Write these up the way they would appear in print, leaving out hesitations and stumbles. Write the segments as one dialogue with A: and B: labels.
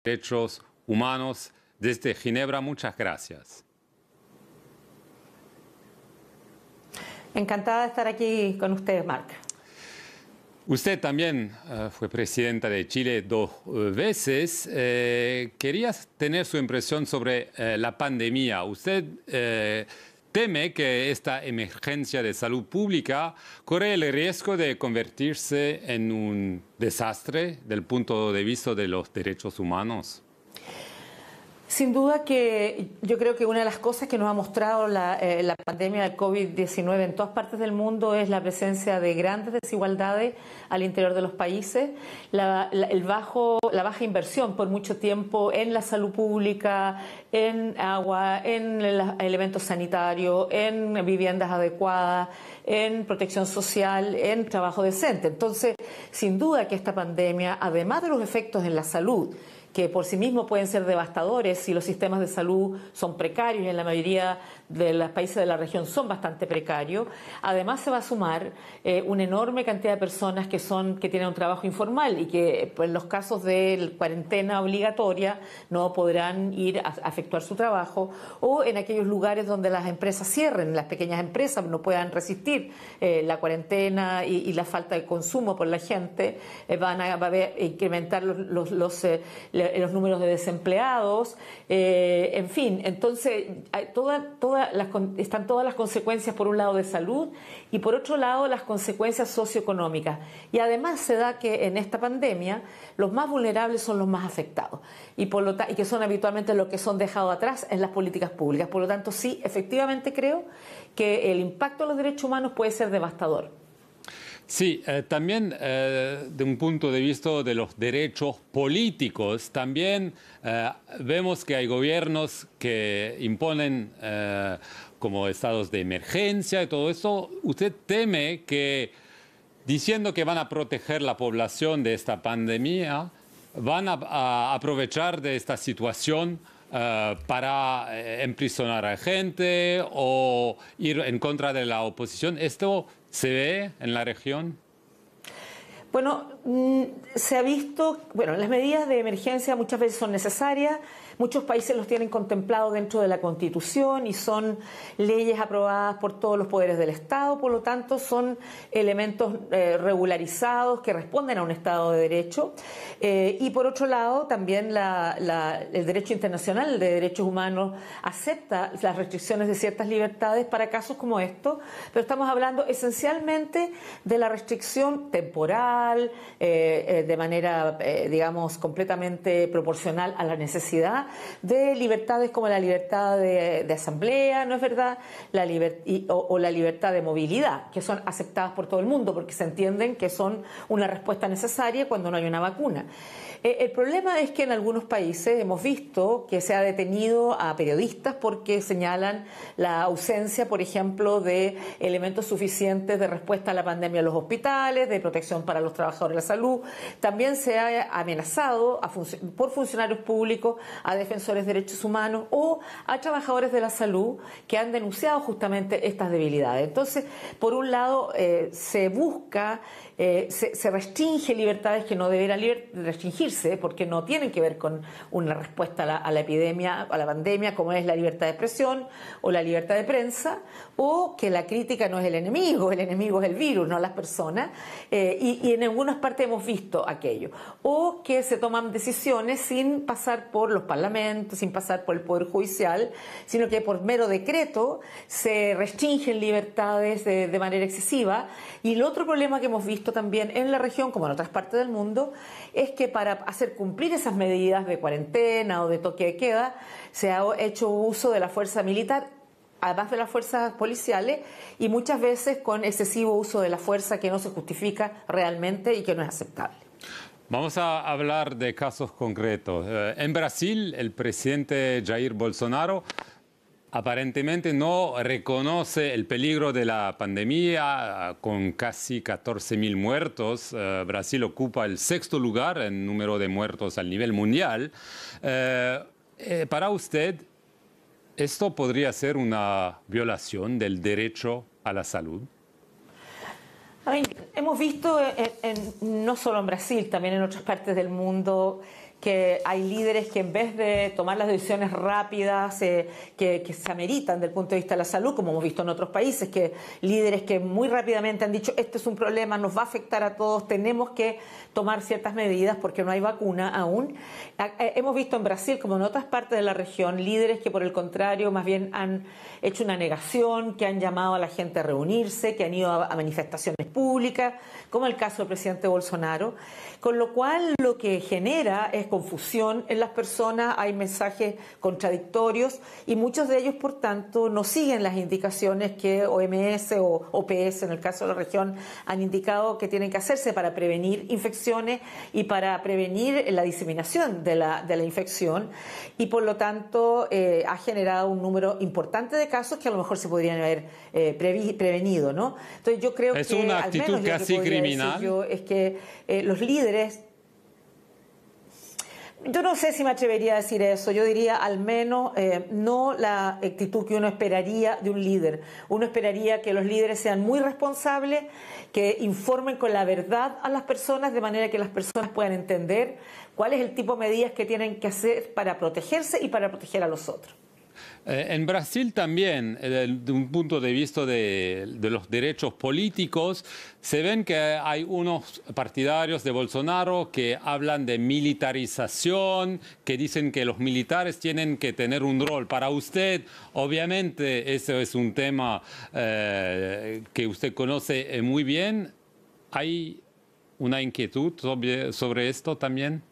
A: Derechos Humanos desde Ginebra. Muchas gracias.
B: Encantada de estar aquí con ustedes, Marc.
A: Usted también fue presidenta de Chile 2 veces. Quería tener su impresión sobre la pandemia. ¿Usted teme que esta emergencia de salud pública corre el riesgo de convertirse en un desastre del punto de vista de los derechos humanos?
B: Sin duda que yo creo que una de las cosas que nos ha mostrado la pandemia del COVID-19 en todas partes del mundo es la presencia de grandes desigualdades al interior de los países, la baja inversión por mucho tiempo en la salud pública, en agua, en elementos sanitarios, en viviendas adecuadas, en protección social, en trabajo decente. Entonces, sin duda que esta pandemia, además de los efectos en la salud, que por sí mismos pueden ser devastadores si los sistemas de salud son precarios, y en la mayoría de los países de la región son bastante precarios. Además se va a sumar una enorme cantidad de personas que tienen un trabajo informal y que pues, en los casos de cuarentena obligatoria no podrán ir a efectuar su trabajo, o en aquellos lugares donde las empresas cierren, las pequeñas empresas no puedan resistir la cuarentena y la falta de consumo por la gente, va a incrementar los números de desempleados, en fin. Entonces están todas las consecuencias, por un lado de salud y por otro lado las consecuencias socioeconómicas. Y además se da que en esta pandemia los más vulnerables son los más afectados y que son habitualmente los que son dejados atrás en las políticas públicas. Por lo tanto, sí, efectivamente creo que el impacto de los derechos humanos puede ser devastador.
A: Sí, también de un punto de vista de los derechos políticos, también vemos que hay gobiernos que imponen como estados de emergencia y todo eso. ¿Usted teme que, diciendo que van a proteger la población de esta pandemia, van a aprovechar de esta situación para emprisionar a gente o ir en contra de la oposición? ¿Esto se ve en la región?
B: Bueno, se ha visto, las medidas de emergencia muchas veces son necesarias. Muchos países los tienen contemplados dentro de la Constitución y son leyes aprobadas por todos los poderes del Estado, por lo tanto son elementos regularizados que responden a un Estado de Derecho. Y por otro lado, también el derecho internacional de derechos humanos acepta las restricciones de ciertas libertades para casos como estos, pero estamos hablando esencialmente de la restricción temporal, de manera, digamos, completamente proporcional a la necesidad, de libertades como la libertad de asamblea, ¿no es verdad?, o la libertad de movilidad, que son aceptadas por todo el mundo porque se entienden que son una respuesta necesaria cuando no hay una vacuna. El problema es que en algunos países hemos visto que se ha detenido a periodistas porque señalan la ausencia, por ejemplo, de elementos suficientes de respuesta a la pandemia en los hospitales, de protección para los trabajadores de la salud. También se ha amenazado por funcionarios públicos a defensores de derechos humanos o a trabajadores de la salud que han denunciado justamente estas debilidades. Entonces, por un lado, se busca, se restringe libertades que no deberán restringirse porque no tienen que ver con una respuesta a la epidemia, a la pandemia, como es la libertad de expresión o la libertad de prensa, o que la crítica no es el enemigo es el virus, no las personas, y en algunas partes hemos visto aquello, o que se toman decisiones sin pasar por los parlamentos, sin pasar por el Poder Judicial, sino que por mero decreto se restringen libertades de manera excesiva. Y el otro problema que hemos visto también en la región, como en otras partes del mundo, es que para hacer cumplir esas medidas de cuarentena o de toque de queda se ha hecho uso de la fuerza militar, además de las fuerzas policiales, y muchas veces con excesivo uso de la fuerza que no se justifica realmente y que no es aceptable.
A: Vamos a hablar de casos concretos. En Brasil, el presidente Jair Bolsonaro aparentemente no reconoce el peligro de la pandemia, con casi 14.000 muertos. Brasil ocupa el 6º lugar en número de muertos a nivel mundial. Para usted, ¿esto podría ser una violación del derecho a la salud?
B: Hemos visto, no solo en Brasil, también en otras partes del mundo, que hay líderes que en vez de tomar las decisiones rápidas que se ameritan desde el punto de vista de la salud, como hemos visto en otros países, que líderes que muy rápidamente han dicho este es un problema, nos va a afectar a todos, tenemos que tomar ciertas medidas porque no hay vacuna aún. Hemos visto en Brasil, como en otras partes de la región, líderes que por el contrario más bien han hecho una negación, que han llamado a la gente a reunirse, que han ido a manifestaciones públicas, como el caso del presidente Bolsonaro, con lo cual lo que genera es confusión en las personas, hay mensajes contradictorios y muchos de ellos, por tanto, no siguen las indicaciones que OMS o OPS, en el caso de la región, han indicado que tienen que hacerse para prevenir infecciones y para prevenir la diseminación de la infección, y por lo tanto ha generado un número importante de casos que a lo mejor se podrían haber prevenido, ¿no? Entonces yo creo
A: es
B: que
A: una
B: al
A: actitud
B: menos
A: casi criminal.
B: es que los líderes, yo no sé si me atrevería a decir eso, yo diría al menos no la actitud que uno esperaría de un líder. Uno esperaría que los líderes sean muy responsables, que informen con la verdad a las personas de manera que las personas puedan entender cuál es el tipo de medidas que tienen que hacer para protegerse y para proteger a los otros.
A: En Brasil también, de un punto de vista de los derechos políticos, se ven que hay unos partidarios de Bolsonaro que hablan de militarización, que dicen que los militares tienen que tener un rol. Para usted, obviamente, ese es un tema que usted conoce muy bien. ¿Hay una inquietud sobre esto también?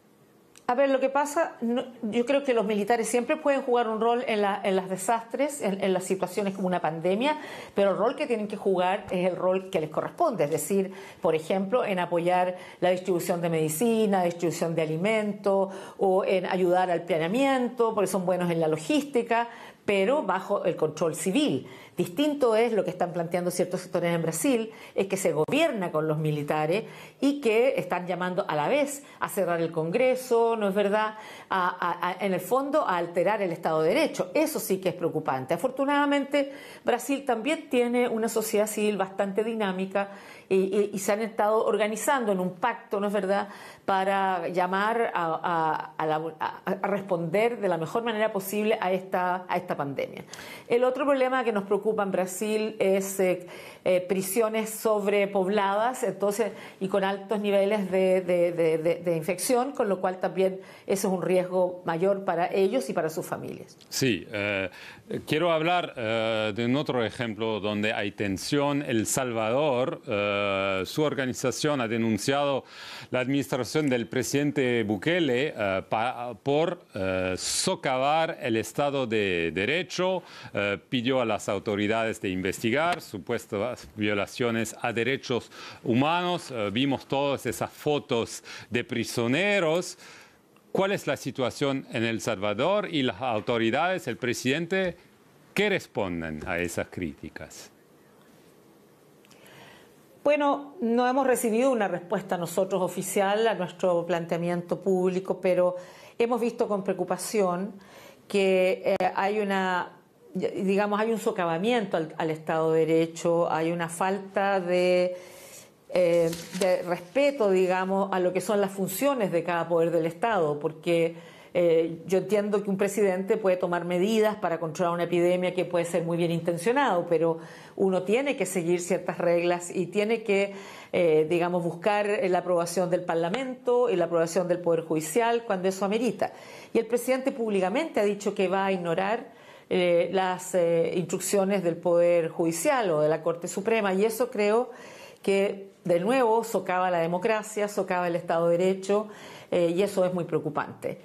B: A ver, lo que pasa, yo creo que los militares siempre pueden jugar un rol en los desastres, en las situaciones como una pandemia, pero el rol que tienen que jugar es el rol que les corresponde, es decir, por ejemplo, en apoyar la distribución de medicina, distribución de alimentos, o en ayudar al planeamiento, porque son buenos en la logística, pero bajo el control civil. Distinto es lo que están planteando ciertos sectores en Brasil, es que se gobierna con los militares y que están llamando a la vez a cerrar el Congreso, ¿no es verdad?, en el fondo a alterar el Estado de Derecho. Eso sí que es preocupante. Afortunadamente, Brasil también tiene una sociedad civil bastante dinámica y se han estado organizando en un pacto, ¿no es verdad?, para llamar a responder de la mejor manera posible a esta pandemia. El otro problema que nos preocupa en Brasil es prisiones sobrepobladas, entonces, y con altos niveles de infección, con lo cual también eso es un riesgo mayor para ellos y para sus familias.
A: Sí, quiero hablar de un otro ejemplo donde hay tensión. El Salvador, su organización ha denunciado la administración del presidente Bukele por socavar el Estado de Derecho, pidió a las autoridades de investigar supuestas violaciones a derechos humanos. Vimos todas esas fotos de prisioneros. ¿Cuál es la situación en El Salvador y las autoridades, el presidente, qué responden a esas críticas?
B: Bueno, no hemos recibido una respuesta nosotros oficial a nuestro planteamiento público, pero hemos visto con preocupación que hay un socavamiento al Estado de Derecho, hay una falta de respeto, digamos, a lo que son las funciones de cada poder del Estado, porque yo entiendo que un presidente puede tomar medidas para controlar una epidemia que puede ser muy bien intencionado, pero uno tiene que seguir ciertas reglas y tiene que, buscar la aprobación del Parlamento y la aprobación del Poder Judicial cuando eso amerita. Y el presidente públicamente ha dicho que va a ignorar las instrucciones del Poder Judicial o de la Corte Suprema, y eso creo que, de nuevo, socava la democracia, socava el Estado de Derecho, y eso es muy preocupante.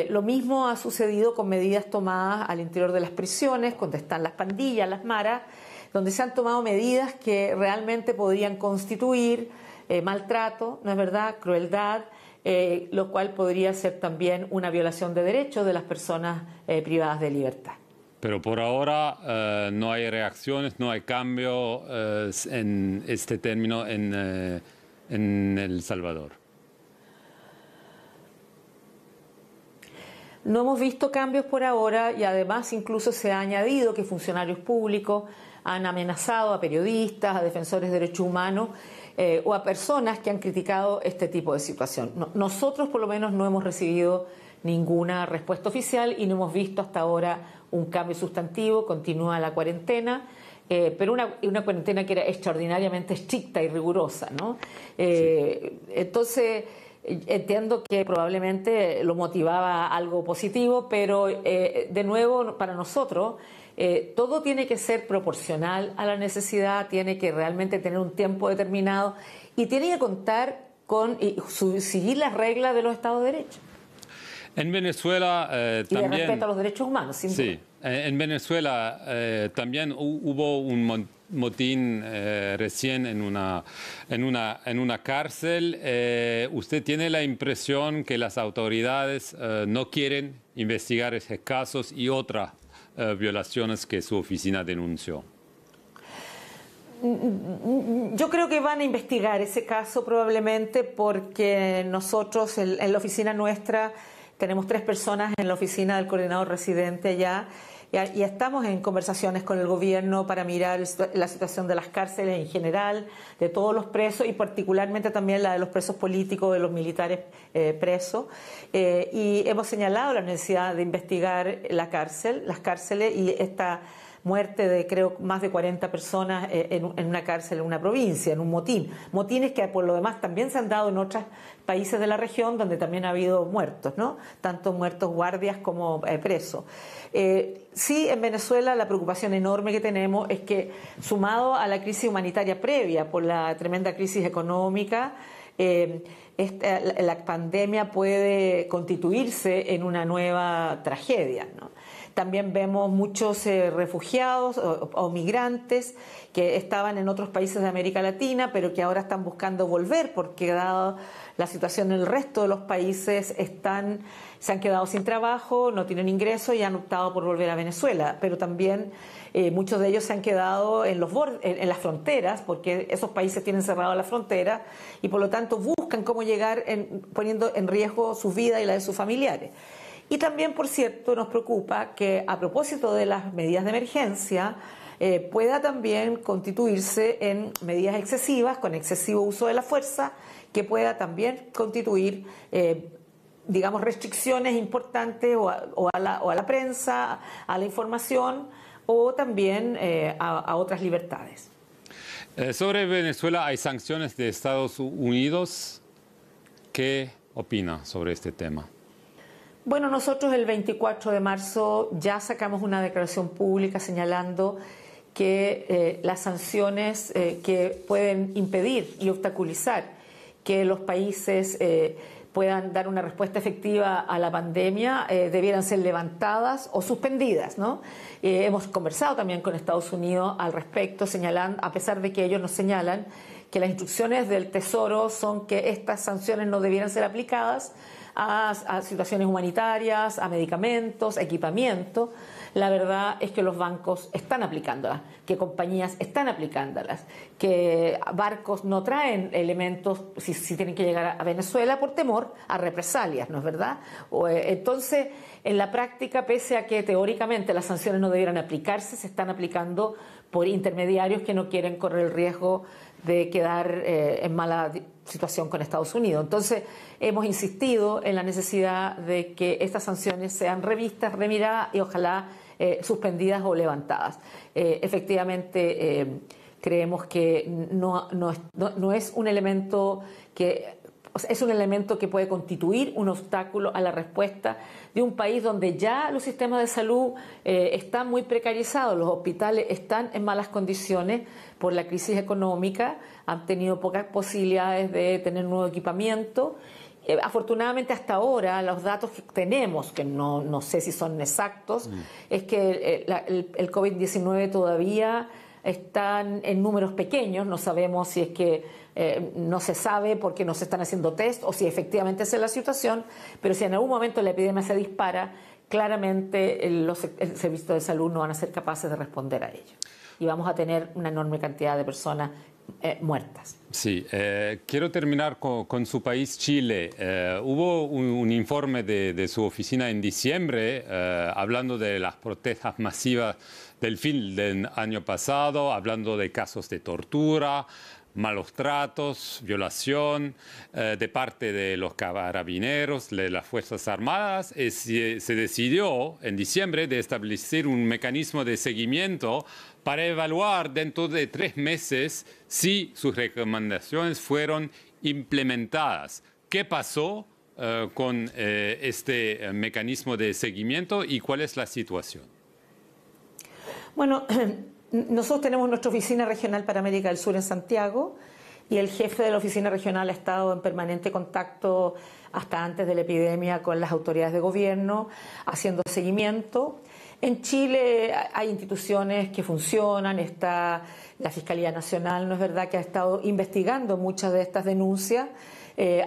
B: Lo mismo ha sucedido con medidas tomadas al interior de las prisiones, donde están las pandillas, las maras, donde se han tomado medidas que realmente podrían constituir maltrato, ¿no es verdad?, crueldad, lo cual podría ser también una violación de derechos de las personas privadas de libertad.
A: Pero por ahora no hay reacciones, no hay cambio en este término en El Salvador.
B: No hemos visto cambios por ahora y además incluso se ha añadido que funcionarios públicos han amenazado a periodistas, a defensores de derechos humanos o a personas que han criticado este tipo de situación. Nosotros por lo menos no hemos recibido ninguna respuesta oficial y no hemos visto hasta ahora un cambio sustantivo. Continúa la cuarentena, pero una cuarentena que era extraordinariamente estricta y rigurosa, ¿no? Entonces entiendo que probablemente lo motivaba algo positivo, pero de nuevo para nosotros todo tiene que ser proporcional a la necesidad, tiene que realmente tener un tiempo determinado y tiene que contar con seguir las reglas de los Estados de Derecho.
A: En Venezuela
B: y
A: también...
B: de respeto a los derechos humanos, sin duda.
A: Sí, en Venezuela también hubo un motín recién en una cárcel. ¿Usted tiene la impresión que las autoridades no quieren investigar esos casos y otras violaciones que su oficina denunció?
B: Yo creo que van a investigar ese caso probablemente porque nosotros en la oficina nuestra tenemos 3 personas en la oficina del coordinador residente allá y estamos en conversaciones con el gobierno para mirar la situación de las cárceles en general, de todos los presos y particularmente también la de los presos políticos, de los militares presos. Y hemos señalado la necesidad de investigar las cárceles y esta muerte de creo más de 40 personas en una cárcel en una provincia, en un motín. Motines que por lo demás también se han dado en otros países de la región donde también ha habido muertos, ¿no? Tanto muertos guardias como presos. Sí, en Venezuela la preocupación enorme que tenemos es que, sumado a la crisis humanitaria previa por la tremenda crisis económica, la pandemia puede constituirse en una nueva tragedia, ¿no? También vemos muchos refugiados o migrantes que estaban en otros países de América Latina, pero que ahora están buscando volver porque dado la situación en el resto de los países se han quedado sin trabajo, no tienen ingresos y han optado por volver a Venezuela. Pero también muchos de ellos se han quedado en las fronteras porque esos países tienen cerrado la frontera y por lo tanto buscan cómo llegar poniendo en riesgo su vida y la de sus familiares. Y también, por cierto, nos preocupa que a propósito de las medidas de emergencia pueda también constituirse en medidas excesivas, con excesivo uso de la fuerza, que pueda también constituir, digamos, restricciones importantes o a la prensa, a la información o también a otras libertades.
A: Sobre Venezuela hay sanciones de Estados Unidos. ¿Qué opina sobre este tema?
B: Bueno, nosotros el 24 de marzo ya sacamos una declaración pública señalando que las sanciones que pueden impedir y obstaculizar que los países puedan dar una respuesta efectiva a la pandemia debieran ser levantadas o suspendidas, ¿no? Hemos conversado también con Estados Unidos al respecto, señalando, a pesar de que ellos nos señalan que las instrucciones del Tesoro son que estas sanciones no debieran ser aplicadas a situaciones humanitarias, a medicamentos, a equipamiento. La verdad es que los bancos están aplicándolas, que compañías están aplicándolas, que barcos no traen elementos si tienen que llegar a Venezuela por temor a represalias, ¿no es verdad? Entonces, en la práctica, pese a que teóricamente las sanciones no debieran aplicarse, se están aplicando por intermediarios que no quieren correr el riesgo de quedar en mala situación con Estados Unidos. Entonces, hemos insistido en la necesidad de que estas sanciones sean revistas, remiradas y ojalá suspendidas o levantadas. Efectivamente, creemos que no es un elemento que... O sea, es un elemento que puede constituir un obstáculo a la respuesta de un país donde ya los sistemas de salud están muy precarizados, los hospitales están en malas condiciones por la crisis económica, han tenido pocas posibilidades de tener nuevo equipamiento. Afortunadamente hasta ahora los datos que tenemos, que no sé si son exactos, es que el COVID-19 todavía están en números pequeños, no sabemos si es que no se sabe porque no se están haciendo test o si efectivamente esa es la situación, pero si en algún momento la epidemia se dispara, claramente el servicio de salud no van a ser capaces de responder a ello. Y vamos a tener una enorme cantidad de personas muertas.
A: Sí, quiero terminar con su país, Chile. Hubo un informe de su oficina en diciembre hablando de las protestas masivas del fin del año pasado, hablando de casos de tortura, malos tratos, violación de parte de los carabineros, de las Fuerzas Armadas. Se decidió en diciembre de establecer un mecanismo de seguimiento para evaluar dentro de 3 meses si sus recomendaciones fueron implementadas. ¿Qué pasó con este mecanismo de seguimiento y cuál es la situación?
B: Bueno, nosotros tenemos nuestra oficina regional para América del Sur en Santiago y el jefe de la oficina regional ha estado en permanente contacto hasta antes de la epidemia con las autoridades de gobierno, haciendo seguimiento. En Chile hay instituciones que funcionan, está la Fiscalía Nacional, ¿no es verdad?, que ha estado investigando muchas de estas denuncias.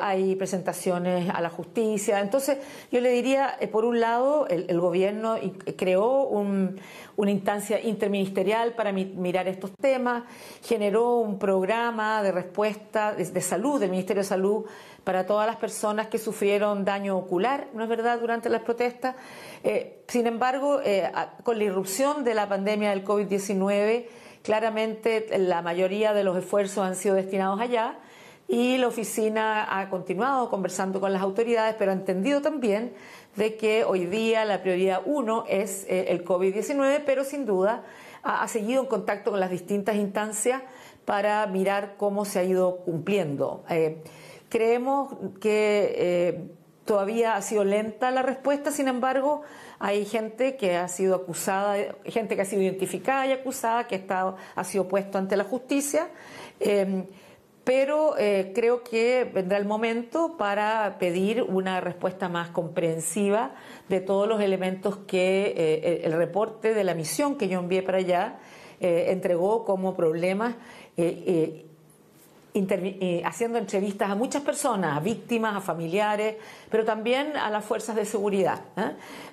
B: Hay presentaciones a la justicia. Entonces, yo le diría, por un lado, el gobierno creó una instancia interministerial para mirar estos temas, generó un programa de respuesta de salud, del Ministerio de Salud, para todas las personas que sufrieron daño ocular, ¿no es verdad?, durante las protestas. Sin embargo, con la irrupción de la pandemia del COVID-19, claramente la mayoría de los esfuerzos han sido destinados allá. Y la oficina ha continuado conversando con las autoridades, pero ha entendido también de que hoy día la prioridad 1 es el COVID-19, pero sin duda ha seguido en contacto con las distintas instancias para mirar cómo se ha ido cumpliendo. Creemos que todavía ha sido lenta la respuesta, sin embargo, hay gente que ha sido acusada, gente que ha sido identificada y acusada, que ha sido puesto ante la justicia. Pero creo que vendrá el momento para pedir una respuesta más comprensiva de todos los elementos que el reporte de la misión que yo envié para allá entregó como problemas, haciendo entrevistas a muchas personas, a víctimas, a familiares, pero también a las fuerzas de seguridad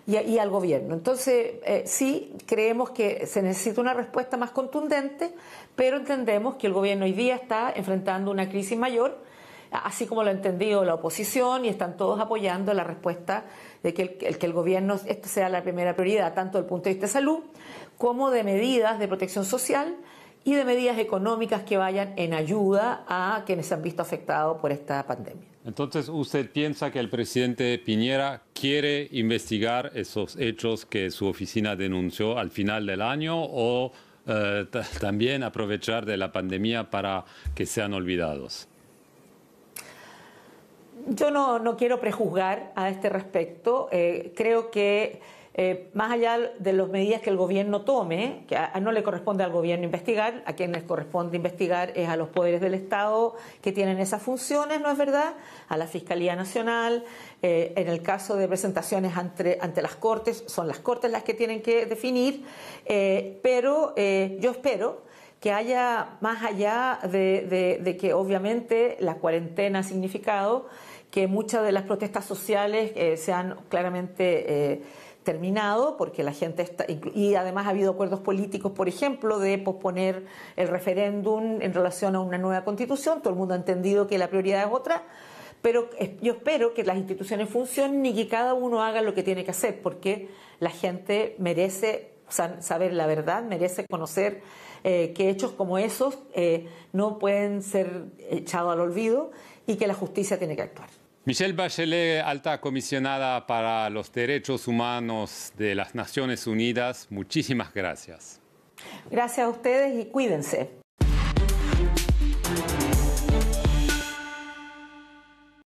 B: y al gobierno. Entonces, sí creemos que se necesita una respuesta más contundente, pero entendemos que el gobierno hoy día está enfrentando una crisis mayor, así como lo ha entendido la oposición, y están todos apoyando la respuesta de que el gobierno, esto sea la primera prioridad, tanto desde el punto de vista de salud como de medidas de protección social y de medidas económicas que vayan en ayuda a quienes se han visto afectados por esta pandemia.
A: Entonces, ¿usted piensa que el presidente Piñera quiere investigar esos hechos que su oficina denunció al final del año o también aprovechar de la pandemia para que sean olvidados?
B: Yo no quiero prejuzgar a este respecto. Creo que más allá de las medidas que el gobierno tome, que no le corresponde al gobierno investigar, a quien les corresponde investigar es a los poderes del Estado que tienen esas funciones, ¿no es verdad?, a la Fiscalía Nacional. En el caso de presentaciones ante las Cortes, son las Cortes las que tienen que definir, pero yo espero que haya, más allá de que obviamente la cuarentena ha significado que muchas de las protestas sociales sean claramente terminado, porque la gente está, y además ha habido acuerdos políticos, por ejemplo, de posponer el referéndum en relación a una nueva constitución. Todo el mundo ha entendido que la prioridad es otra, pero yo espero que las instituciones funcionen y que cada uno haga lo que tiene que hacer, porque la gente merece saber la verdad, merece conocer que hechos como esos no pueden ser echados al olvido y que la justicia tiene que actuar.
A: Michelle Bachelet, alta comisionada para los derechos humanos de las Naciones Unidas, muchísimas gracias.
B: Gracias a ustedes y cuídense.